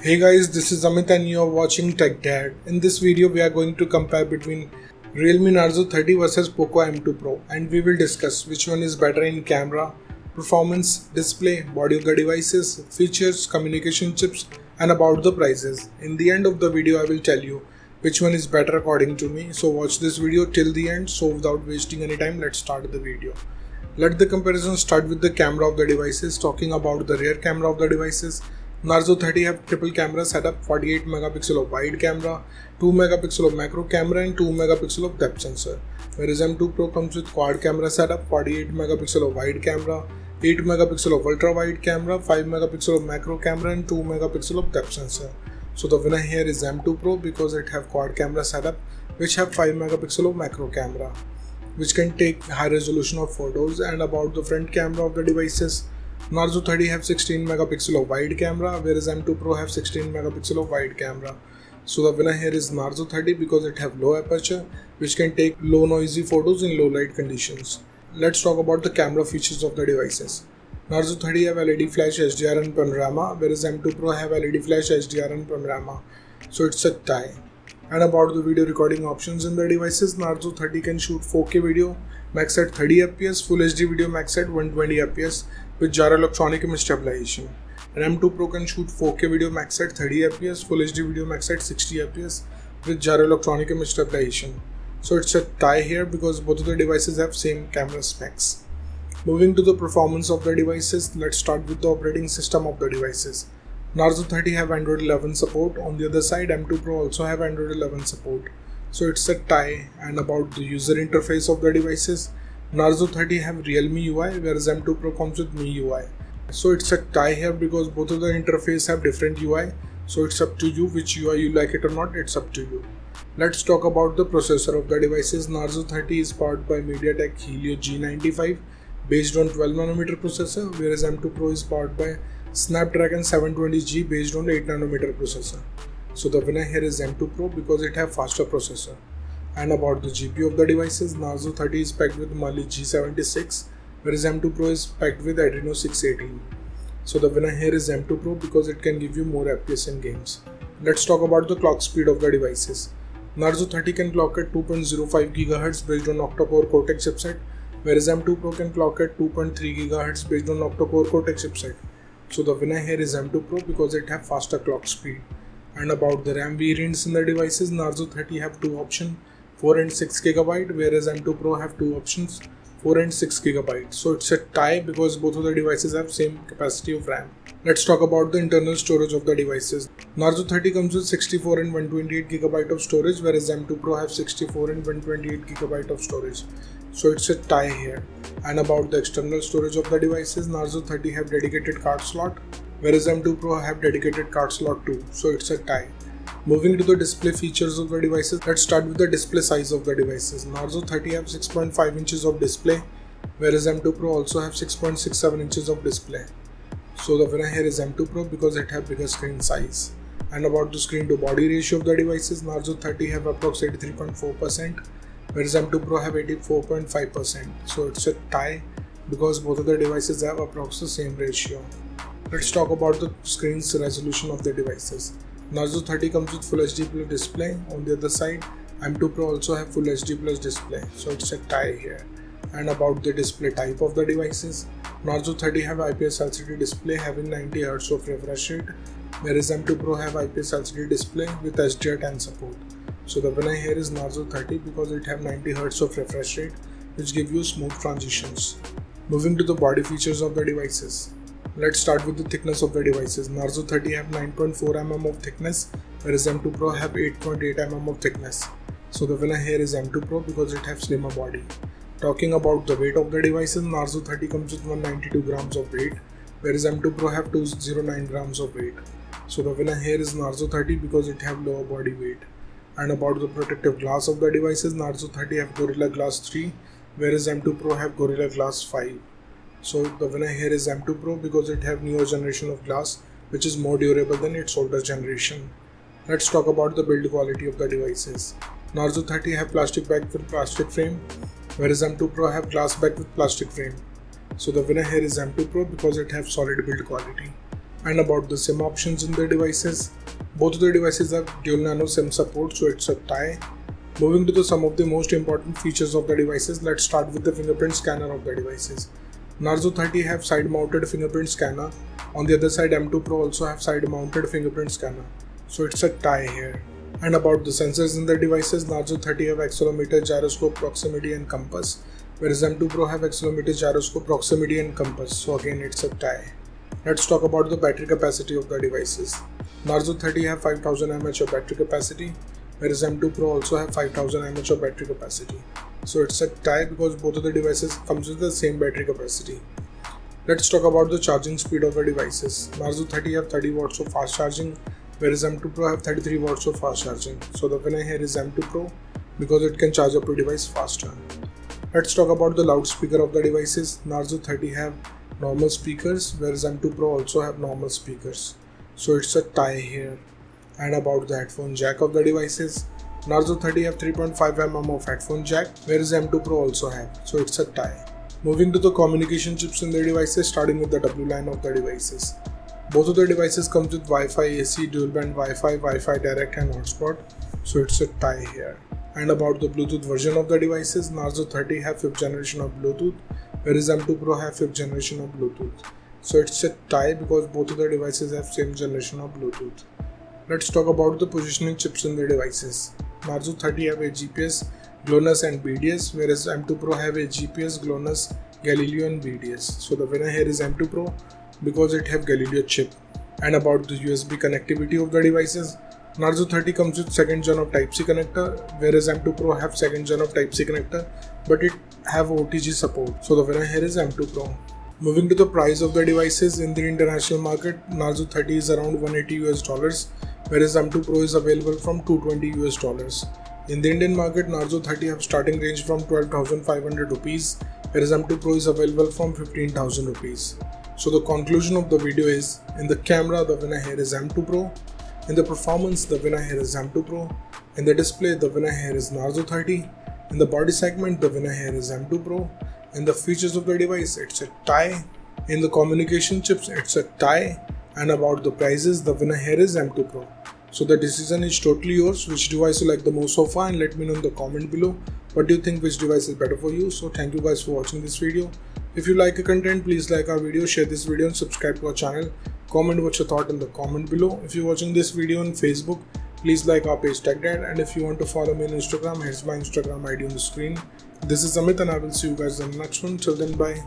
Hey guys, this is Amit and you are watching Tech Dad. In this video, we are going to compare between Realme Narzo 30 versus Poco M2 Pro, and we will discuss which one is better in camera, performance, display, body of the devices, features, communication chips, and about the prices. In the end of the video, I will tell you which one is better according to me. So watch this video till the end. So without wasting any time, let's start the video. Let the comparison start with the camera of the devices. Talking about the rear camera of the devices, Narzo 30 have triple camera setup, 48 megapixel of wide camera, 2 megapixel of macro camera and 2 megapixel of depth sensor. Whereas M2 Pro comes with quad camera setup, 48 megapixel of wide camera, 8 megapixel of ultra wide camera, 5 megapixel of macro camera and 2 megapixel of depth sensor. So the winner here is M2 Pro because it have quad camera setup which have 5 megapixel of macro camera, which can take high resolution of photos. And about the front camera of the devices, Narzo 30 have 16 megapixel of wide camera, whereas M2 Pro have 16 megapixel of wide camera. So the winner here is Narzo 30 because it have low aperture, which can take low noisy photos in low light conditions. Let's talk about the camera features of the devices. Narzo 30 have LED flash, HDR and panorama, whereas M2 Pro have LED flash, HDR and panorama. So it's a tie. And about the video recording options in the devices, Narzo 30 can shoot 4K video max at 30 fps, Full HD video max at 120 fps with gyro electronic image stabilization. And M2 Pro can shoot 4K video max at 30 fps, Full HD video max at 60 fps with gyro electronic image stabilization. So it's a tie here because both of the devices have same camera specs. Moving to the performance of the devices, let's start with the operating system of the devices. Narzo 30 have Android 11 support. On the other side, M2 Pro also have Android 11 support. So it's a tie. And about the user interface of the devices, Narzo 30 have Realme UI, whereas M2 Pro comes with Mi UI. So it's a tie here because both of the interface have different UI. So it's up to you which UI you like it or not, it's up to you. Let's talk about the processor of the devices. Narzo 30 is powered by MediaTek Helio G95 based on 12nm processor, whereas M2 Pro is powered by Snapdragon 720G based on 8nm processor. So the winner here is M2 Pro because it have faster processor. And about the GPU of the devices, Narzo 30 is packed with Mali G76, whereas M2 Pro is packed with Adreno 618. So the winner here is M2 Pro because it can give you more FPS in games. Let's talk about the clock speed of the devices. Narzo 30 can clock at 2.05 GHz based on octa-core Cortex chipset, whereas M2 Pro can clock at 2.3 GHz based on octa-core Cortex chipset. So the winner here is M2 Pro because it have faster clock speed. And about the RAM variants in the devices, Narzo 30 have two options, 4 and 6 GB, whereas M2 Pro have two options, 4 and 6 GB. So it's a tie because both of the devices have same capacity of RAM. Let's talk about the internal storage of the devices. Narzo 30 comes with 64 and 128 GB of storage, whereas M2 Pro have 64 and 128 GB of storage. So it's a tie here. And about the external storage of the devices, Narzo 30 have dedicated card slot, whereas M2 Pro have dedicated card slot too. So it's a tie. Moving to the display features of the devices, let's start with the display size of the devices. Narzo 30 have 6.5 inches of display, whereas M2 Pro also have 6.67 inches of display. So the winner here is M2 Pro because it have bigger screen size. And about the screen to body ratio of the devices, Narzo 30 have approximately 83.4%, whereas M2 Pro have 84.5%. So it's a tie because both of the devices have approximately the same ratio. Let's talk about the screen's resolution of the devices. Narzo 30 comes with Full HD Plus display. On the other side, M2 Pro also have Full HD Plus display. So it's a tie here. And about the display type of the devices, Narzo 30 have IPS LCD display having 90 Hz of refresh rate, whereas M2 Pro have IPS LCD display with HDR10 support. So the winner here is Narzo 30 because it have 90 Hz of refresh rate, which give you smooth transitions. Moving to the body features of the devices. Let's start with the thickness of the devices. Narzo 30 have 9.4 mm of thickness, whereas M2 Pro have 8.8 mm of thickness. So the winner here is M2 Pro because it have slimmer body. Talking about the weight of the devices, Narzo 30 comes with 192 grams of weight, whereas M2 Pro have 209 grams of weight. So the winner here is Narzo 30 because it have lower body weight. And about the protective glass of the devices, Narzo 30 have Gorilla Glass 3, whereas M2 Pro have Gorilla Glass 5. So the winner here is M2 Pro because it have newer generation of glass which is more durable than its older generation. Let's talk about the build quality of the devices. Narzo 30 have plastic back with plastic frame, whereas M2 Pro have glass back with plastic frame. So the winner here is M2 Pro because it have solid build quality. And about the SIM options in the devices, both of the devices have dual nano SIM support, so it's a tie. Moving to some of the most important features of the devices, let's start with the fingerprint scanner of the devices. Narzo 30 have side mounted fingerprint scanner. On the other side, M2 Pro also have side mounted fingerprint scanner, so it's a tie here. And about the sensors in the devices, Narzo 30 have accelerometer, gyroscope, proximity and compass, whereas M2 Pro have accelerometer, gyroscope, proximity and compass, so again it's a tie. Let's talk about the battery capacity of the devices. Narzo 30 have 5000 mAh of battery capacity, whereas M2 Pro also have 5000 mAh of battery capacity. So it's a tie because both of the devices comes with the same battery capacity. Let's talk about the charging speed of the devices. Narzo 30 have 30 watts of fast charging, whereas M2 Pro have 33 watts of fast charging. So the winner here is M2 Pro because it can charge up your device faster. Let's talk about the loudspeaker of the devices. Narzo 30 have normal speakers, whereas M2 Pro also have normal speakers. So it's a tie here. And about the headphone jack of the devices, Narzo 30 have 3.5mm of headphone jack, whereas M2 Pro also have, so it's a tie. Moving to the communication chips in the devices, starting with the W line of the devices. Both of the devices comes with Wi-Fi AC, dual band Wi-Fi, Wi-Fi direct and hotspot, so it's a tie here. And about the Bluetooth version of the devices, Narzo 30 have 5th generation of Bluetooth, whereas M2 Pro have 5th generation of Bluetooth. So it's a tie because both of the devices have same generation of Bluetooth. Let's talk about the positioning chips in the devices. Narzo 30 have a GPS, GLONASS and BDS, whereas M2 Pro have a GPS, GLONASS, Galileo and BDS. So the winner here is M2 Pro because it have Galileo chip. And about the USB connectivity of the devices, Narzo 30 comes with 2nd gen of Type-C connector, whereas M2 Pro have 2nd gen of Type-C connector, but it have OTG support. So the winner here is M2 Pro. Moving to the price of the devices in the international market, Narzo 30 is around $180, whereas M2 Pro is available from $220. In the Indian market, Narzo 30 have starting range from 12,500 rupees, whereas M2 Pro is available from 15,000 rupees. So the conclusion of the video is, in the camera, the winner here is M2 Pro. In the performance, the winner here is M2 Pro. In the display, the winner here is Narzo 30. In the body segment, the winner here is M2 Pro. In the features of the device, it's a tie. In the communication chips, it's a tie. And about the prices, the winner here is M2 Pro. So the decision is totally yours. Which device you like the most so far, and let me know in the comment below what do you think, which device is better for you. So thank you guys for watching this video. If you like the content, please like our video, share this video and subscribe to our channel. Comment what your thought in the comment below. If you're watching this video on Facebook, please like our page TechDad, and if you want to follow me on Instagram, here's my Instagram ID on the screen. This is Amit and I will see you guys in the next one. Till then, bye.